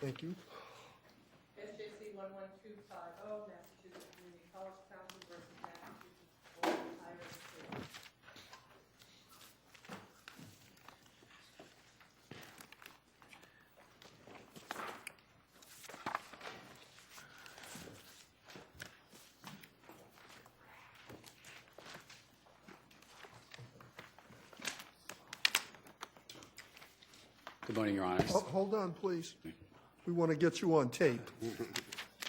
Thank you. SJC-11250, Massachusetts Community College Council versus Massachusetts Board of Higher Education. Good morning, Your Honors. Hold on, please. We want to get you on tape.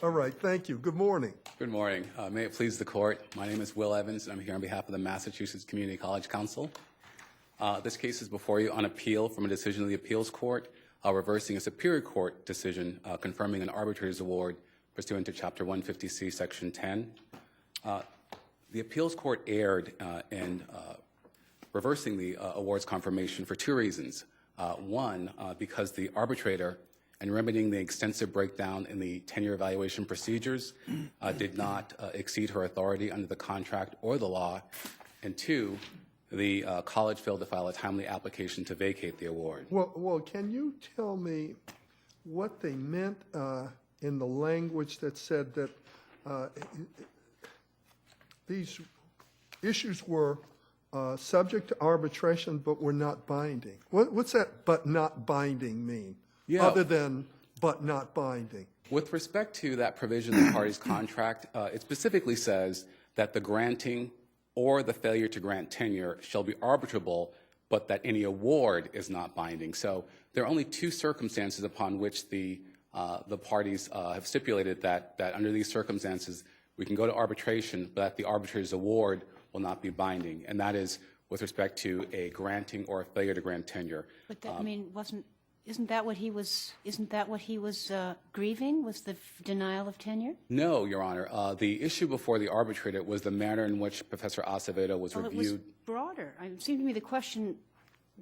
All right, thank you. Good morning. Good morning. May it please the Court, my name is Will Evans, and I'm here on behalf of the Massachusetts Community College Council. This case is before you on appeal from a decision of the Appeals Court, reversing a Superior Court decision confirming an arbitrator's award pursuant to Chapter 150C, Section 10. The Appeals Court erred in reversing the award's confirmation for two reasons. One, because the arbitrator, in remedying the extensive breakdown in the tenure evaluation procedures, did not exceed her authority under the contract or the law. And two, the college failed to file a timely application to vacate the award. Well, can you tell me what they meant in the language that said that these issues were subject to arbitration but were not binding? What's that "but not binding" mean, other than "but not binding"? With respect to that provision in the party's contract, it specifically says that the granting or the failure to grant tenure shall be arbitrable, but that any award is not binding. So there are only two circumstances upon which the parties have stipulated that under these circumstances we can go to arbitration, but that the arbitrator's award will not be binding, and that is with respect to a granting or a failure to grant tenure. But that, I mean, isn't that what he was grieving, was the denial of tenure? No, Your Honor. The issue before the arbitrator was the manner in which Professor Acevedo was reviewed. It was broader. It seemed to me the question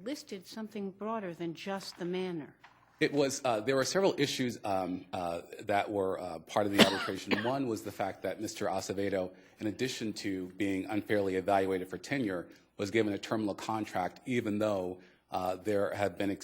listed something broader than just the manner. It was, there were several issues that were part of the arbitration. One was the fact that Mr. Acevedo, in addition to being unfairly evaluated for tenure, was given a terminal contract, even though there have been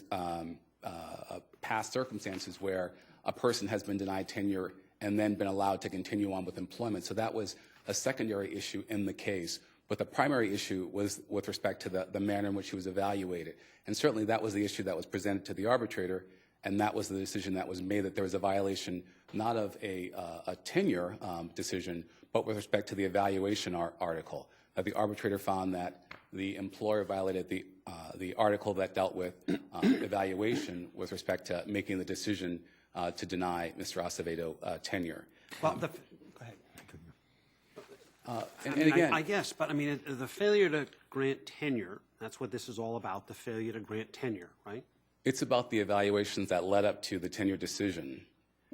past circumstances where a person has been denied tenure and then been allowed to continue on with employment. So that was a secondary issue in the case. But the primary issue was with respect to the manner in which he was evaluated. And certainly that was the issue that was presented to the arbitrator, and that was the decision that was made, that there was a violation not of a tenure decision, but with respect to the evaluation article. The arbitrator found that the employer violated the article that dealt with evaluation with respect to making the decision to deny Mr. Acevedo tenure. Well, go ahead. And again, I guess, but I mean, the failure to grant tenure, that's what this is all about, the failure to grant tenure, right? it's about the evaluations that led up to the tenure decision.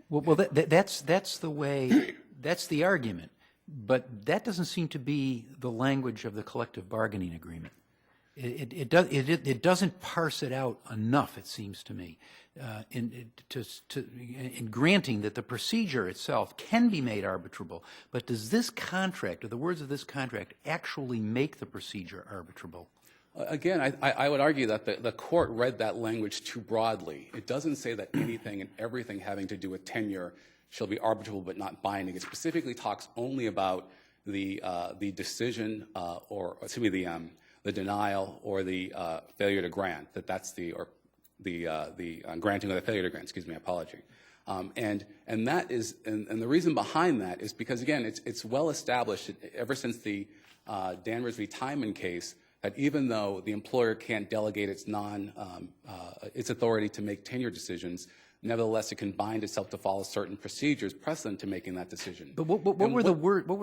Well, that's the way, that's the argument. But that doesn't seem to be the language of the collective bargaining agreement. It doesn't parse it out enough, it seems to me, in granting that the procedure itself can be made arbitrable. But does this contract, or the words of this contract, actually make the procedure arbitrable? Again, I would argue that the court read that language too broadly. It doesn't say that anything and everything having to do with tenure shall be arbitrable but not binding. It specifically talks only about the decision or excuse me, the denial or the failure to grant. That's the granting or the failure to grant. Excuse me, apology. And that is and the reason behind that is because again it's well established ever since the Danvers v. Timon case that even though the employer can't delegate its authority to make tenure decisions, nevertheless it can bind itself to follow certain procedures precedent to making that decision. But what were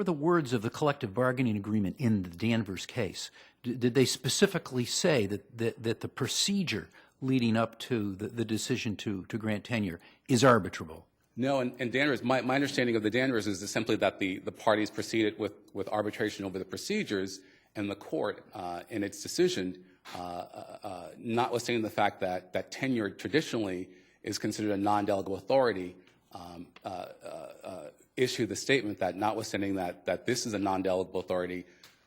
the words of the collective bargaining agreement in the Danvers case? Did they specifically say that the procedure leading up to the decision to grant tenure is arbitrable? No, and Danvers, my understanding of the Danvers is simply that the parties proceeded with arbitration over the procedures, and the court, in its decision, notwithstanding the fact that tenure traditionally is considered a non-delegable authority, issued the statement that notwithstanding that this is a non-delegable authority,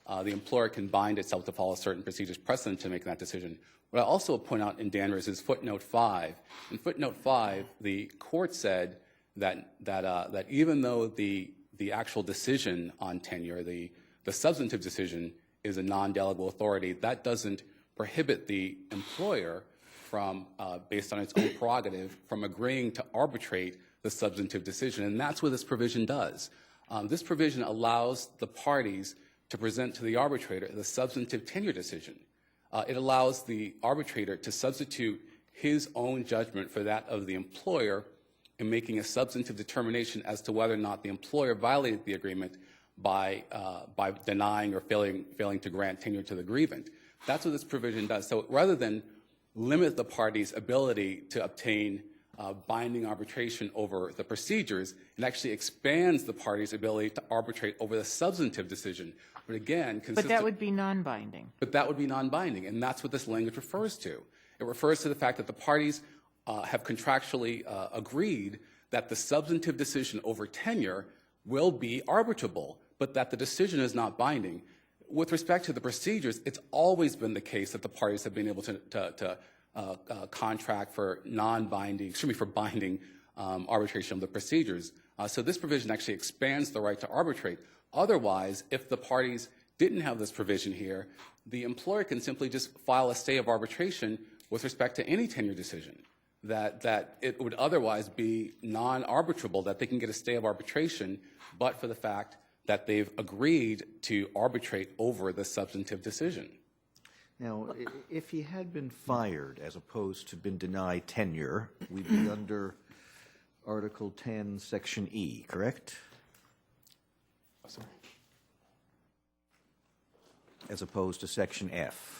the employer can bind itself to follow certain procedures precedent to make that decision. What I also point out in Danvers is footnote 5. In footnote 5, the court said that even though the actual decision on tenure, the substantive decision, is a non-delegable authority, that doesn't prohibit the employer from, based on its own prerogative, from agreeing to arbitrate the substantive decision. And that's what this provision does. This provision allows the parties to present to the arbitrator the substantive tenure decision. It allows the arbitrator to substitute his own judgment for that of the employer in making a substantive determination as to whether or not the employer violated the agreement by denying or failing to grant tenure to the grievant. That's what this provision does. So rather than limit the party's ability to obtain binding arbitration over the procedures, it actually expands the party's ability to arbitrate over the substantive decision. But again, But that would be non-binding. But that would be non-binding, and that's what this language refers to. It refers to the fact that the parties have contractually agreed that the substantive decision over tenure will be arbitrable, but that the decision is not binding. With respect to the procedures, it's always been the case that the parties have been able to contract for non-binding, for binding arbitration of the procedures. So this provision actually expands the right to arbitrate. Otherwise, if the parties didn't have this provision here, the employer can simply just file a stay of arbitration with respect to any tenure decision, that it would otherwise be non-arbitrable, that they can get a stay of arbitration, but for the fact that they've agreed to arbitrate over the substantive decision. Now, if he had been fired as opposed to been denied tenure, we'd be under Article 10, Section E, correct? Sorry. As opposed to Section F.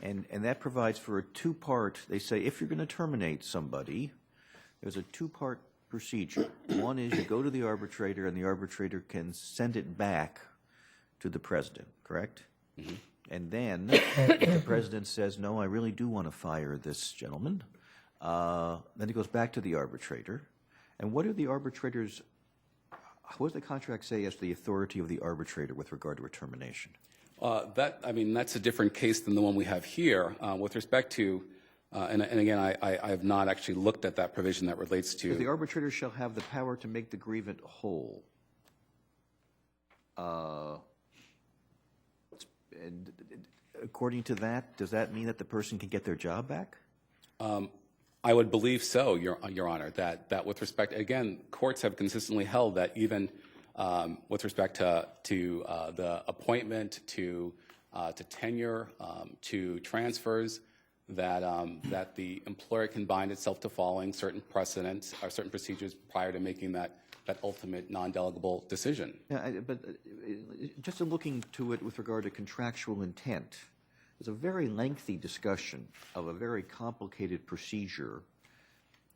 And that provides for a two-part, they say if you're going to terminate somebody, there's a two-part procedure. One is you go to the arbitrator, and the arbitrator can send it back to the president, correct? Mm-hmm. And then if the president says, no, I really do want to fire this gentleman, then it goes back to the arbitrator. And what do the arbitrators, what does the contract say as the authority of the arbitrator with regard to a termination? That's a different case than the one we have here. With respect to, and again, I have not actually looked at that provision that relates to. The arbitrator shall have the power to make the grievant whole. And according to that, does that mean that the person can get their job back? I would believe so, Your Honor, that with respect, again, courts have consistently held that even with respect to the appointment, to tenure, to transfers, that the employer can bind itself to following certain precedents or certain procedures prior to making that ultimate non-delegable decision. Yeah, but just in looking to it with regard to contractual intent, there's a very lengthy discussion of a very complicated procedure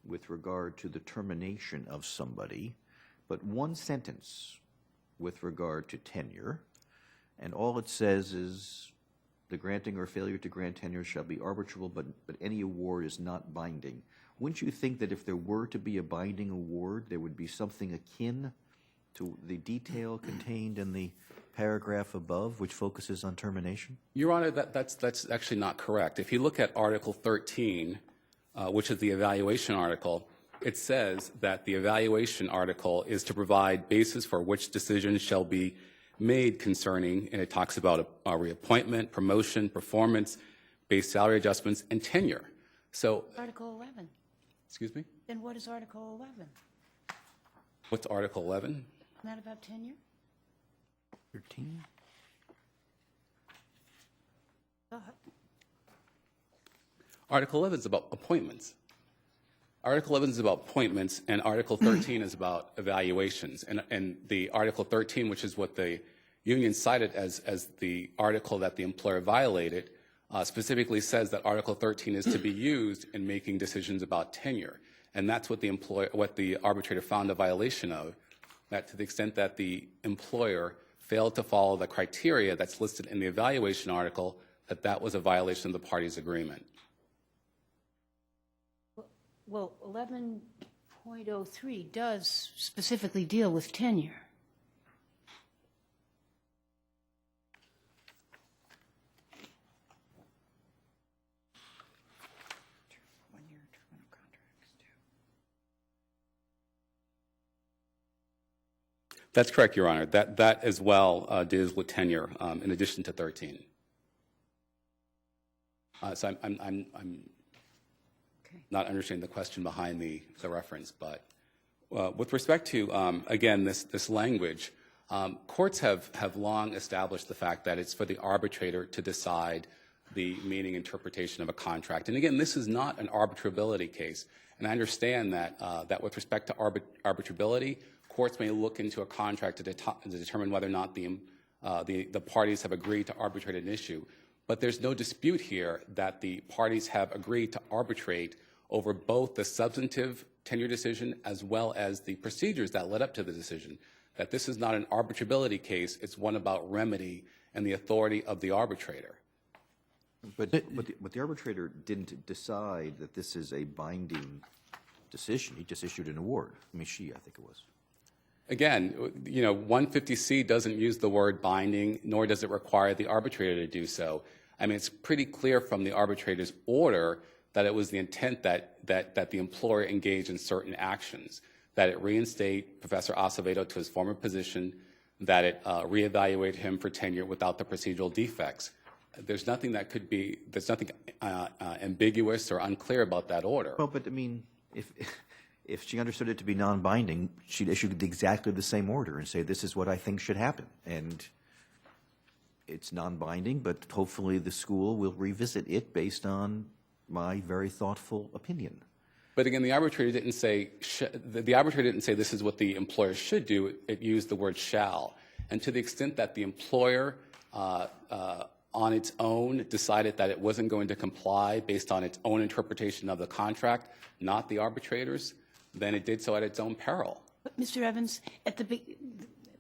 with regard to the termination of somebody, but one sentence with regard to tenure, and all it says is the granting or failure to grant tenure shall be arbitrable, but any award is not binding. Wouldn't you think that if there were to be a binding award, there would be something akin to the detail contained in the paragraph above, which focuses on termination? Your Honor, that's actually not correct. If you look at Article 13, which is the evaluation article, it says that the evaluation article is to provide basis for which decisions shall be made concerning, and it talks about a reappointment, promotion, performance, base salary adjustments, and tenure. So, Article 11. excuse me? Then what is Article 11? What's Article 11? Isn't that about tenure? 13? Article 11 is about appointments. Article 11 is about appointments, and Article 13 is about evaluations. And the Article 13, which is what the union cited as the article that the employer violated, specifically says that Article 13 is to be used in making decisions about tenure. And that's what the arbitrator found a violation of, that to the extent that the employer failed to follow the criteria that's listed in the evaluation article, that was a violation of the parties' agreement. Well, 11 .03 does specifically deal with tenure. That's correct, Your Honor. That as well deals with tenure, in addition to 13. So I'm not understanding the question behind the reference, but with respect to, again, this language, courts have long established the fact that it's for the arbitrator to decide the meaning interpretation of a contract. And again, this is not an arbitrability case. And I understand that, that with respect to arbitrability, courts may look into a contract to determine whether or not the parties have agreed to arbitrate an issue. But there's no dispute here that the parties have agreed to arbitrate over both the substantive tenure decision as well as the procedures that led up to the decision. That this is not an arbitrability case, it's one about remedy and the authority of the arbitrator. But the arbitrator didn't decide that this is a binding decision. He just issued an award. I mean, I think it was. Again, 150C doesn't use the word binding, nor does it require the arbitrator to do so. I mean, it's pretty clear from the arbitrator's order that it was the intent that the employer engage in certain actions, that it reinstate Professor Acevedo to his former position, that it reevaluate him for tenure without the procedural defects. There's nothing there's nothing ambiguous or unclear about that order. Well, but I mean, if she understood it to be non-binding, she'd issue exactly the same order and say, this is what I think should happen. And it's non-binding, but hopefully the school will revisit it based on my very thoughtful opinion. But again, the arbitrator didn't say this is what the employer should do. It used the word shall. And to the extent that the employer on its own decided that it wasn't going to comply based on its own interpretation of the contract, not the arbitrator's, then it did so at its own peril. But Mr. Evans, at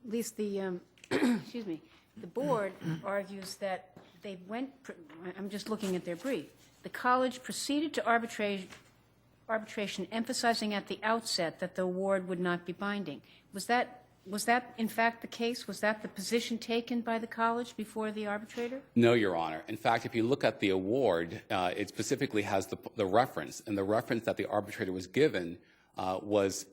least the, excuse me, the board argues that they went, I'm just looking at their brief, the college proceeded to arbitration, emphasizing at the outset that the award would not be binding. Was that in fact the case? Was that the position taken by the college before the arbitrator? No, Your Honor. In fact, if you look at the award, it specifically has the reference, and the reference that the arbitrator was given was,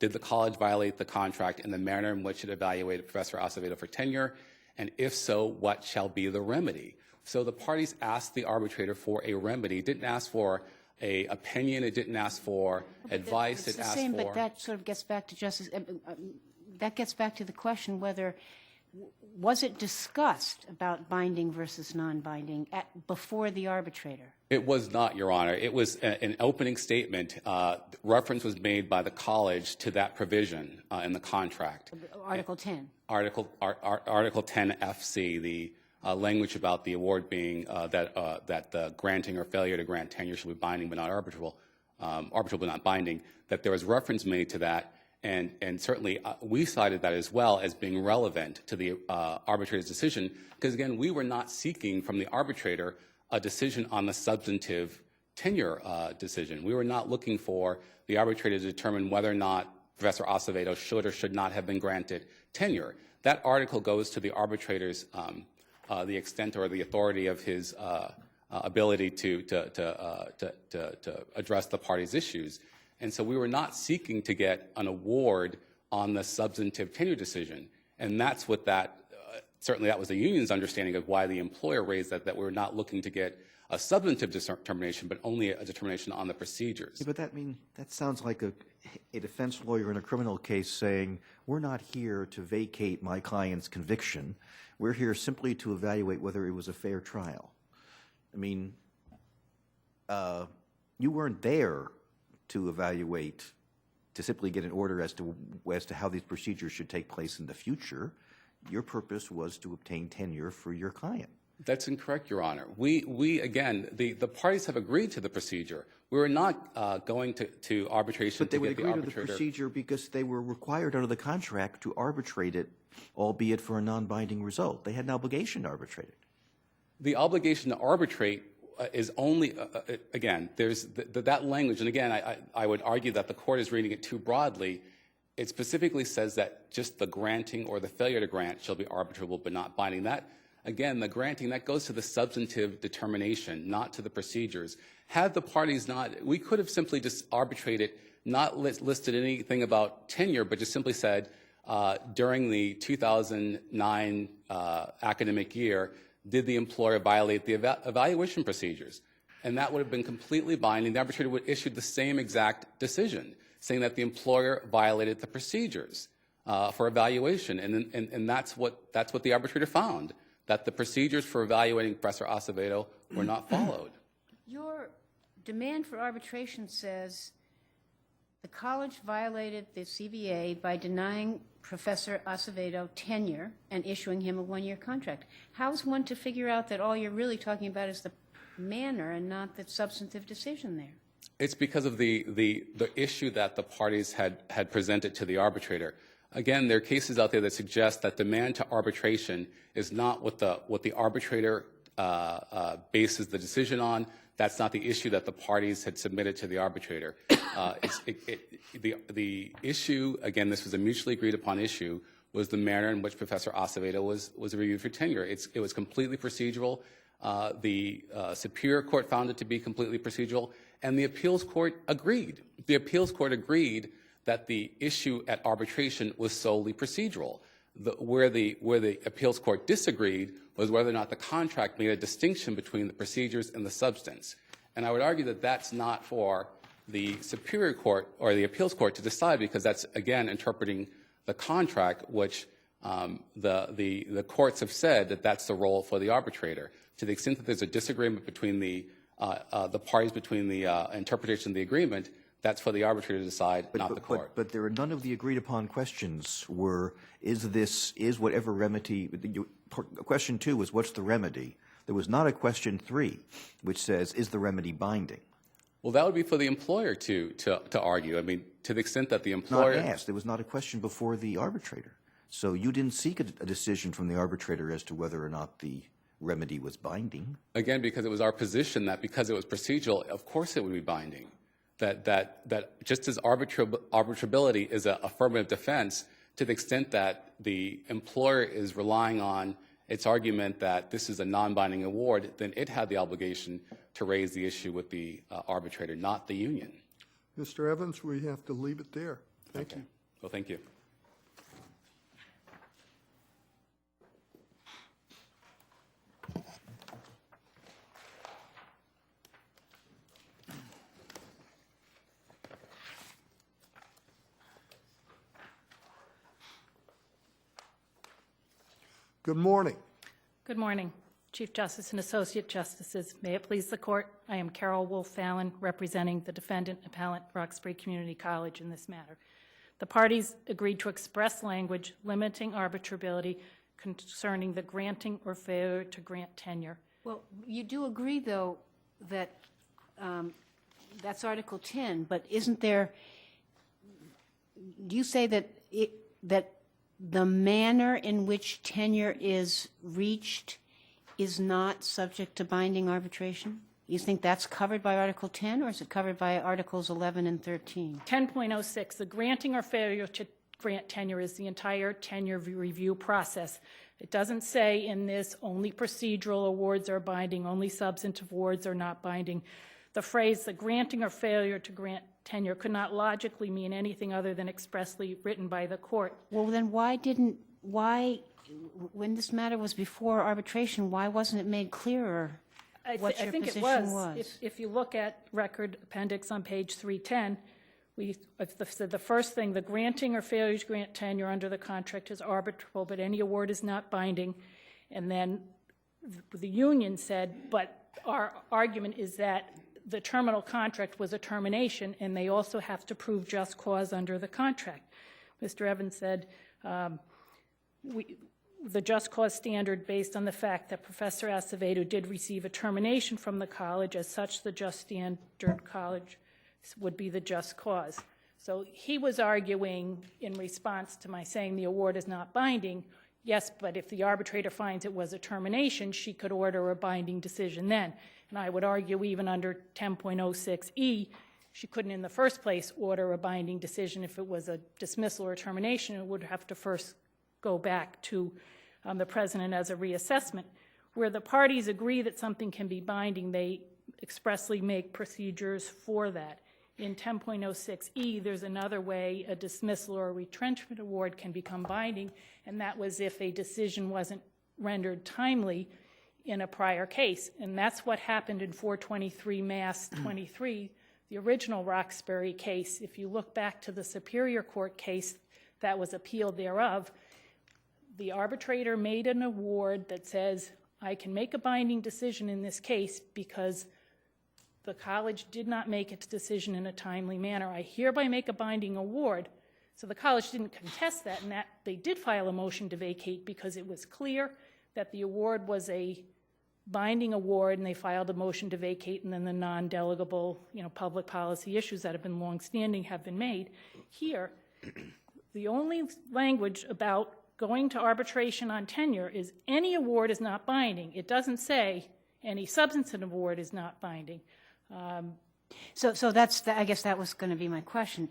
did the college violate the contract in the manner in which it evaluated Professor Acevedo for tenure, and if so, what shall be the remedy? So the parties asked the arbitrator for a remedy. It didn't ask for an opinion. It didn't ask for advice. It's it the asked same, for. but that sort of gets back to Justice. That gets back to the question whether was it discussed about binding versus non-binding before the arbitrator? It was not, Your Honor. It was an opening statement. Reference was made by the college to that provision in the contract. Article 10. Article 10 FC, the language about the award being that the granting or failure to grant tenure should be binding but not arbitrable, arbitrable but not binding, that there was reference made to that, and certainly we cited that as well as being relevant to the arbitrator's decision, because again, we were not seeking from the arbitrator a decision on the substantive tenure decision. We were not looking for the arbitrator to determine whether or not Professor Acevedo should or should not have been granted tenure. That article goes to the arbitrator's the extent or the authority of his ability to address the party's issues. And so we were not seeking to get an award on the substantive tenure decision. And that's what certainly that was the union's understanding of why the employer raised that we were not looking to get a substantive determination, but only a determination on the procedures. Yeah, but that sounds like a defense lawyer in a criminal case saying, we're not here to vacate my client's conviction. We're here simply to evaluate whether it was a fair trial. I mean, you weren't there to evaluate, to simply get an order as to how these procedures should take place in the future. Your purpose was to obtain tenure for your client. That's incorrect, Your Honor. We again, the parties have agreed to the procedure. We were not going to arbitration But they to would get the agree to the arbitrator. procedure because they were required under the contract to arbitrate it, albeit for a non-binding result. They had an obligation to arbitrate it. The obligation to arbitrate is only, again, there's that language, and again, I would argue that the court is reading it too broadly. It specifically says that just the granting or the failure to grant shall be arbitrable but not binding. That, again, the granting, that goes to the substantive determination, not to the procedures. Had the parties not, we could have simply just arbitrated, not listed anything about tenure, but just simply said, during the 2009 academic year, did the employer violate the evaluation procedures? And that would have been completely binding. The arbitrator would issue the same exact decision, saying that the employer violated the procedures for evaluation. And that's what the arbitrator found, that the procedures for evaluating Professor Acevedo were not followed. Your demand for arbitration says the college violated the CBA by denying Professor Acevedo tenure and issuing him a one-year contract. How is one to figure out that all you're really talking about is the manner and not the substantive decision there? It's because of the issue that the parties had presented to the arbitrator. Again, there are cases out there that suggest that demand to arbitration is not what the arbitrator bases the decision on. That's not the issue that the parties had submitted to the arbitrator. The issue, again, this was a mutually agreed upon issue, was the manner in which Professor Acevedo was reviewed for tenure. It was completely procedural. The Superior Court found it to be completely procedural, and the Appeals Court agreed. The Appeals Court agreed that the issue at arbitration was solely procedural. Where the Appeals Court disagreed was whether or not the contract made a distinction between the procedures and the substance. And I would argue that that's not for the Superior Court or the Appeals Court to decide, because that's, again, interpreting the contract, which the courts have said that that's the role for the arbitrator. To the extent that there's a disagreement between the parties, between the interpretation of the agreement, that's for the arbitrator to decide, not the court. But there are none of the agreed upon questions were, is whatever remedy, question 2 was what's the remedy? There was not a question 3, which says, is the remedy binding? Well, that would be for the employer to argue. I mean, to the extent that the employer... Not asked. There was not a question before the arbitrator. So you didn't seek a decision from the arbitrator as to whether or not the remedy was binding. Again, because it was our position that because it was procedural, of course it would be binding. That just as arbitrability is an affirmative defense, to the extent that the employer is relying on its argument that this is a non-binding award, then it had the obligation to raise the issue with the arbitrator, not the union. Mr. Evans, we have to leave it there. Thank you. Well, thank you. Good morning. Good morning, Chief Justice and Associate Justices. May it please the Court, I am Carol Wolf-Fallon, representing the defendant appellant, Roxbury Community College, in this matter. The parties agreed to express language limiting arbitrability concerning the granting or failure to grant tenure. Well, you do agree, though, that that's Article 10, but isn't there, do you say that that the manner in which tenure is reached is not subject to binding arbitration? You think that's covered by Article 10, or is it covered by Articles 11 and 13? 10.06, the granting or failure to grant tenure is the entire tenure review process. It doesn't say in this only procedural awards are binding, only substantive awards are not binding. The phrase, the granting or failure to grant tenure, could not logically mean anything other than expressly written by the court. Well, then why, when this matter was before arbitration, why wasn't it made clearer what your position was? If you look at record appendix on page 310, the first thing, the granting or failure to grant tenure under the contract is arbitrable, but any award is not binding. And then the union said, but our argument is that the terminal contract was a termination, and they also have to prove just cause under the contract. Mr. Evans said the just cause standard based on the fact that Professor Acevedo did receive a termination from the college, as such the just standard college would be the just cause. So he was arguing in response to my saying the award is not binding, yes, but if the arbitrator finds it was a termination, she could order a binding decision then. And I would argue even under 10.06E, she couldn't in the first place order a binding decision if it was a dismissal or termination. It would have to first go back to the president as a reassessment. Where the parties agree that something can be binding, they expressly make procedures for that. In 10.06E, there's another way a dismissal or a retrenchment award can become binding, and that was if a decision wasn't rendered timely in a prior case. And that's what happened in 423 Mass 23, the original Roxbury case. If you look back to the Superior Court case that was appealed thereof, the arbitrator made an award that says, I can make a binding decision in this case because the college did not make its decision in a timely manner. I hereby make a binding award. So the college didn't contest that, and that they did file a motion to vacate because it was clear that the award was a binding award, and they filed a motion to vacate, and then the non-delegable, public policy issues that have been longstanding have been made. Here, the only language about going to arbitration on tenure is any award is not binding. It doesn't say any substantive award is not binding. So that's, I guess that was going to be my question.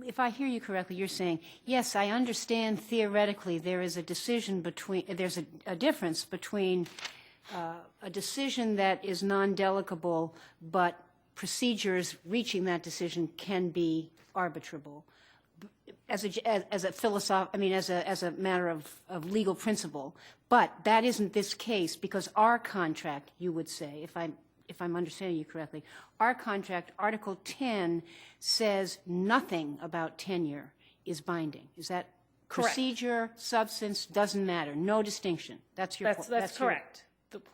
If I hear you correctly, you're saying, yes, I understand theoretically there is a decision between, there's a difference between a decision that is non-delegable, but procedures reaching that decision can be arbitrable. As a matter of legal principle, but that isn't this case because our contract, you would say, if I'm understanding you correctly, our contract, Article 10, says nothing about tenure is binding. Is that Correct. Procedure, substance, doesn't matter, no distinction? That's your point. That's correct.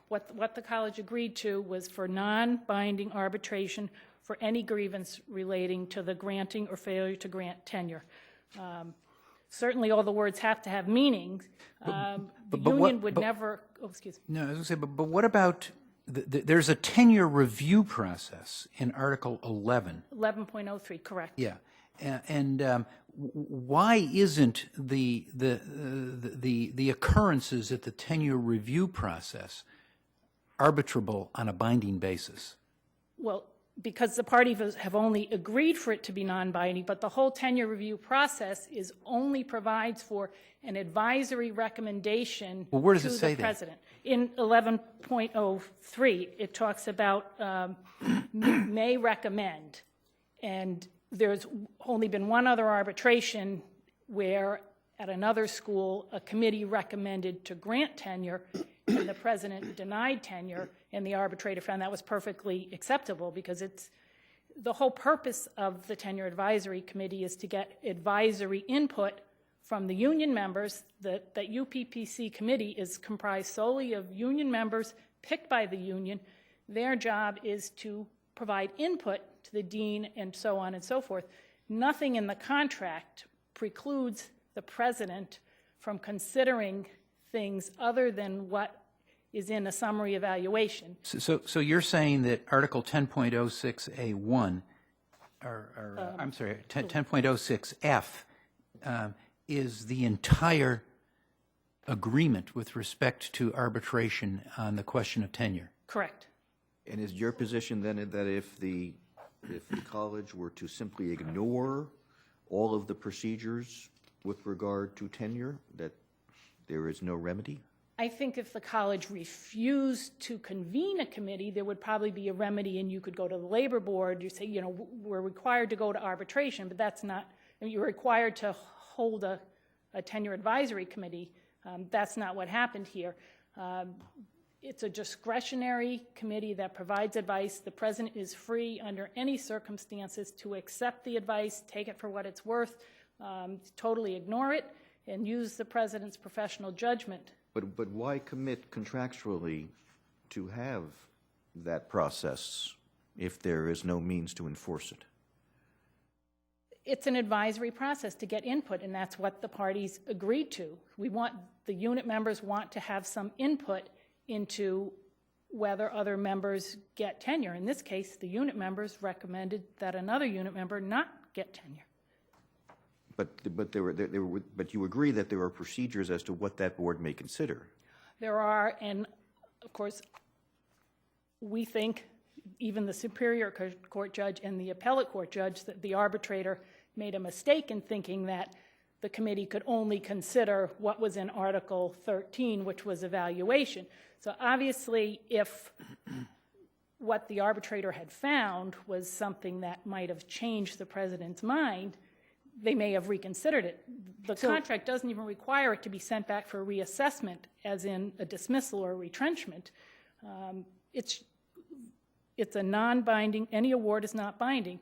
What the college agreed to was for non-binding arbitration for any grievance relating to the granting or failure to grant tenure. Certainly all the words have to have meaning. The union would never, excuse me. No, I was going to say, but what about, there's a tenure review process in Article 11. 11.03, correct. Yeah, and why isn't the occurrences at the tenure review process arbitrable on a binding basis? Well, because the parties have only agreed for it to be non-binding, but the whole tenure review process only provides for an advisory recommendation Well, where does to it say the that? president. In 11.03, it talks about may recommend, and there's only been one other arbitration where at another school a committee recommended to grant tenure and the president denied tenure, and the arbitrator found that was perfectly acceptable because it's the whole purpose of the tenure advisory committee is to get advisory input from the union members. That UPPC committee is comprised solely of union members picked by the union. Their job is to provide input to the dean and so on and so forth. Nothing in the contract precludes the president from considering things other than what is in a summary evaluation. So you're saying that Article 10.06A1, or I'm sorry, 10.06F is the entire agreement with respect to arbitration on the question of tenure? Correct. And is your position then that if the college were to simply ignore all of the procedures with regard to tenure, that there is no remedy? I think if the college refused to convene a committee, there would probably be a remedy, and you could go to the labor board. You say, we're required to go to arbitration, but that's not, you're required to hold a tenure advisory committee. That's not what happened here. It's a discretionary committee that provides advice. The president is free under any circumstances to accept the advice, take it for what it's worth, totally ignore it, and use the president's professional judgment. But why commit contractually to have that process if there is no means to enforce it? It's an advisory process to get input, and that's what the parties agreed to. The unit members want to have some input into whether other members get tenure. In this case, the unit members recommended that another unit member not get tenure. But you agree that there are procedures as to what that board may consider. There are, and of course, we think, even the Superior Court judge and the Appellate Court judge, that the arbitrator made a mistake in thinking that the committee could only consider what was in Article 13, which was evaluation. So obviously, if what the arbitrator had found was something that might have changed the president's mind, they may have reconsidered it. The contract doesn't even require it to be sent back for reassessment, as in a dismissal or retrenchment. It's a non-binding, any award is not binding.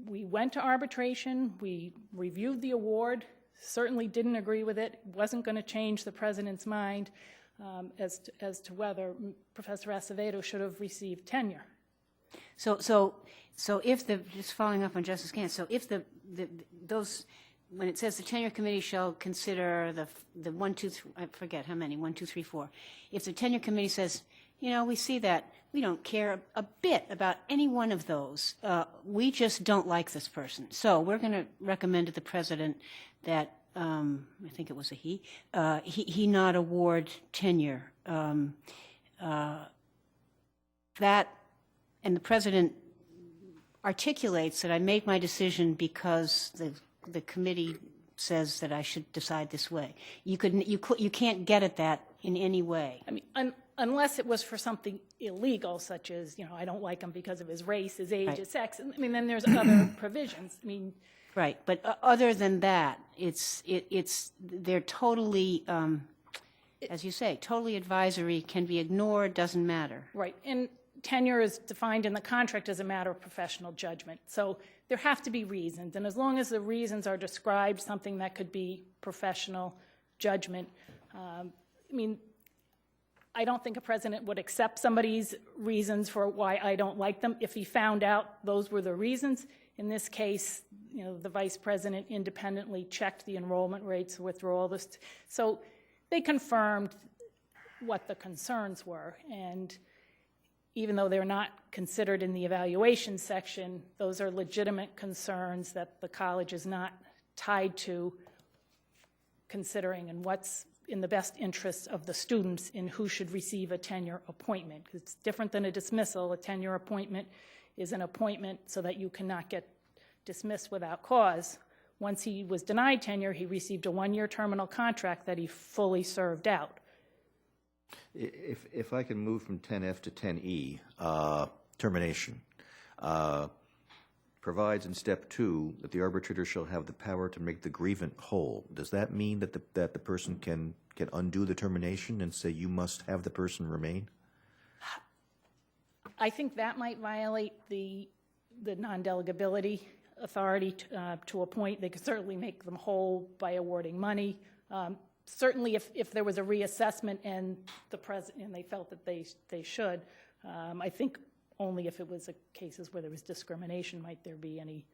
We went to arbitration, we reviewed the award, certainly didn't agree with it, wasn't going to change the president's mind as to whether Professor Acevedo should have received tenure. So if just following up on Justice Gant, so if those, when it says the tenure committee shall consider the 1, 2, 3, I forget how many, 1, 2, 3, 4. If the tenure committee says, you know, we see that, we don't care a bit about any one of those, we just don't like this person. So we're going to recommend to the president that, I think it was a he not award tenure. That, and the president articulates that I make my decision because the committee says that I should decide this way. You can't get at that in any way. I mean, unless it was for something illegal, such as, you know, I don't like him because of his race, his age, Right. his sex. I mean, then there's other provisions. I mean, Right, but other than that, they're totally, as you say, totally advisory, can be ignored, doesn't matter. right. And tenure is defined in the contract as a matter of professional judgment. So there have to be reasons. And as long as the reasons are described, something that could be professional judgment. I mean, I don't think a president would accept somebody's reasons for why I don't like them if he found out those were the reasons. In this case, you know, the vice president independently checked the enrollment rates, withdrawal list. So they confirmed what the concerns were. And even though they're not considered in the evaluation section, those are legitimate concerns that the college is not tied to considering and what's in the best interests of the students in who should receive a tenure appointment. It's different than a dismissal. A tenure appointment is an appointment so that you cannot get dismissed without cause. Once he was denied tenure, he received a 1-year terminal contract that he fully served out. If I can move from 10F to 10E, termination, provides in step 2 that the arbitrator shall have the power to make the grievant whole. Does that mean that the person can undo the termination and say you must have the person remain? I think that might violate the non-delegability authority to appoint. They could certainly make them whole by awarding money. Certainly if there was a reassessment and they felt that they should, I think only if it was cases where there was discrimination might there be any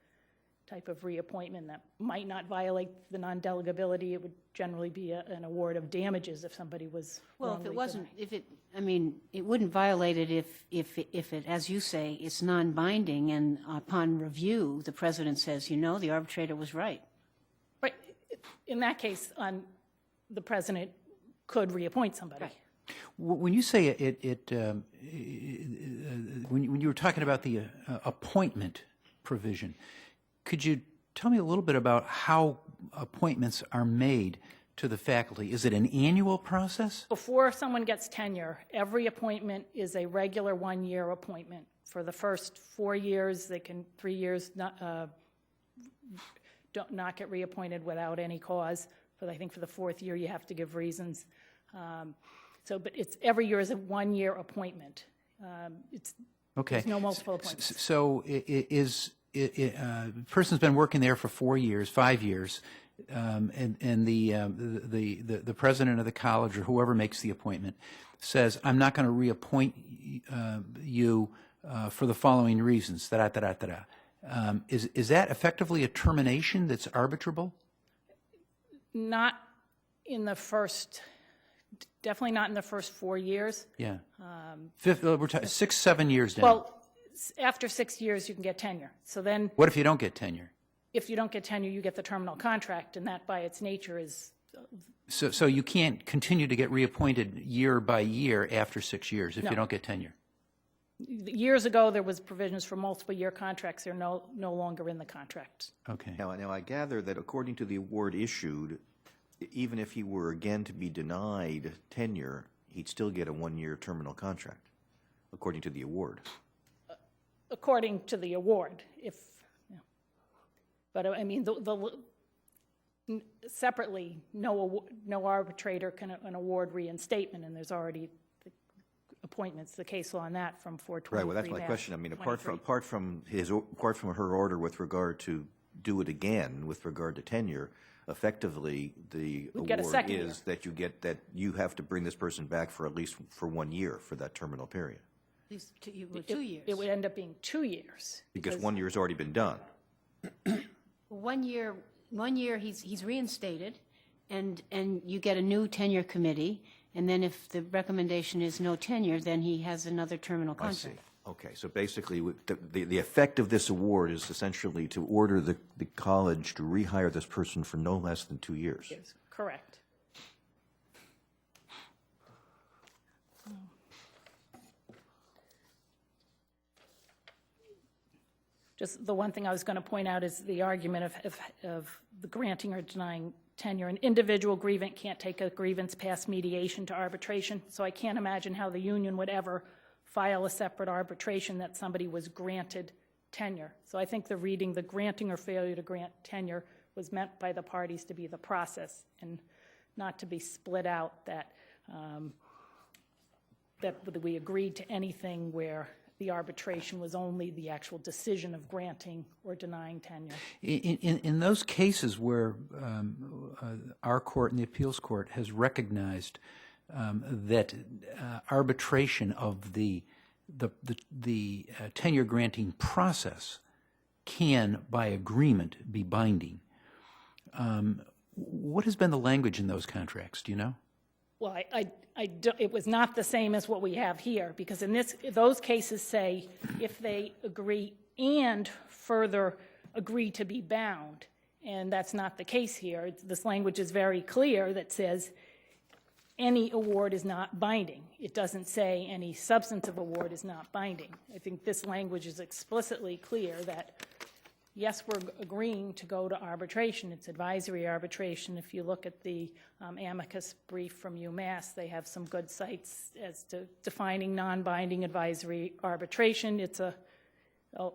type of reappointment that might not violate the non-delegability. It would generally be an award of damages if somebody was Well, if it wrongly wasn't, denied. it wouldn't violate it if it, as you say, it's non-binding and upon review, the president says, you know, the arbitrator was right. But in that case, the president could reappoint somebody. Right. When you say when you were talking about the appointment provision, could you tell me a little bit about how appointments are made to the faculty? Is it an annual process? Before someone gets tenure, every appointment is a regular 1-year appointment. For the first 4 years, 3 years not get reappointed without any cause. But I think for the 4th year, you have to give reasons. But it's every year is a 1-year appointment. Okay. There's no multiple appointments. So the person's been working there for 4 years, 5 years, and the president of the college or whoever makes the appointment says, I'm not going to reappoint you for the following reasons. Is that effectively a termination that's arbitrable? Not in the first, definitely not in the first 4 years. Yeah. We're talking 6-7 years down. Well, after 6 years, you can get tenure. So then, What if you don't get tenure? if you don't get tenure, you get the terminal contract, and that by its nature is, So you can't continue to get reappointed year by year after 6 years if No. you don't get tenure? years ago, there was provisions for multiple year contracts. They're no longer in the contracts. Okay. Now, I gather that according to the award issued, even if he were again to be denied tenure, he'd still get a one-year terminal contract, according to the award. According to the award, if, yeah. But I mean, separately, no arbitrator can award reinstatement, and there's already the appointments, the case law on that from 423. Right, well, that's my question. I mean, apart 23. from her order with regard to do it again with regard to tenure, effectively, the We'd get a award second is that you have to bring this person back for at least for 1 year for that terminal period. At least 2 years. It would end up being 2 years. Because 1 year's already been done. 1 year he's reinstated, and you get a new tenure committee, and then if the recommendation is no tenure, then he has another terminal I see. contract. Okay, so basically, the effect of this award is essentially to order the college to rehire this person for no less than 2 years. Yes, correct. Just the one thing I was going to point out is the argument of the granting or denying tenure. An individual grievant can't take a grievance past mediation to arbitration, so I can't imagine how the union would ever file a separate arbitration that somebody was granted tenure. So I think the reading, the granting or failure to grant tenure was meant by the parties to be the process and not to be split out that we agreed to anything where the arbitration was only the actual decision of granting or denying tenure. In those cases where our court and the appeals court has recognized that arbitration of the tenure granting process can, by agreement, be binding, what has been the language in those contracts? Do you know? Well, it was not the same as what we have here, because in those cases say if they agree and further agree to be bound, and that's not the case here. This language is very clear that says any award is not binding. It doesn't say any substantive award is not binding. I think this language is explicitly clear that, yes, we're agreeing to go to arbitration. It's advisory arbitration. If you look at the amicus brief from UMass, they have some good sites as to defining non-binding advisory arbitration. It's a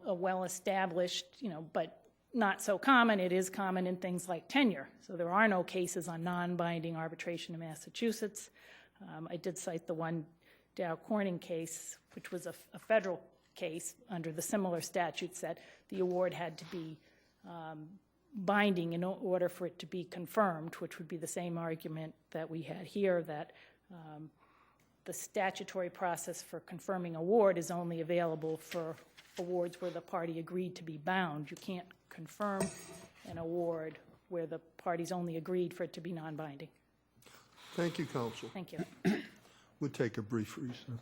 well-established, but not so common. It is common in things like tenure. So there are no cases on non-binding arbitration in Massachusetts. I did cite the one Dow Corning case, which was a federal case under the similar statutes that the award had to be binding in order for it to be confirmed, which would be the same argument that we had here, that the statutory process for confirming award is only available for awards where the party agreed to be bound. You can't confirm an award where the parties only agreed for it to be non-binding. Thank you, counsel. Thank you. We'll take a brief recess.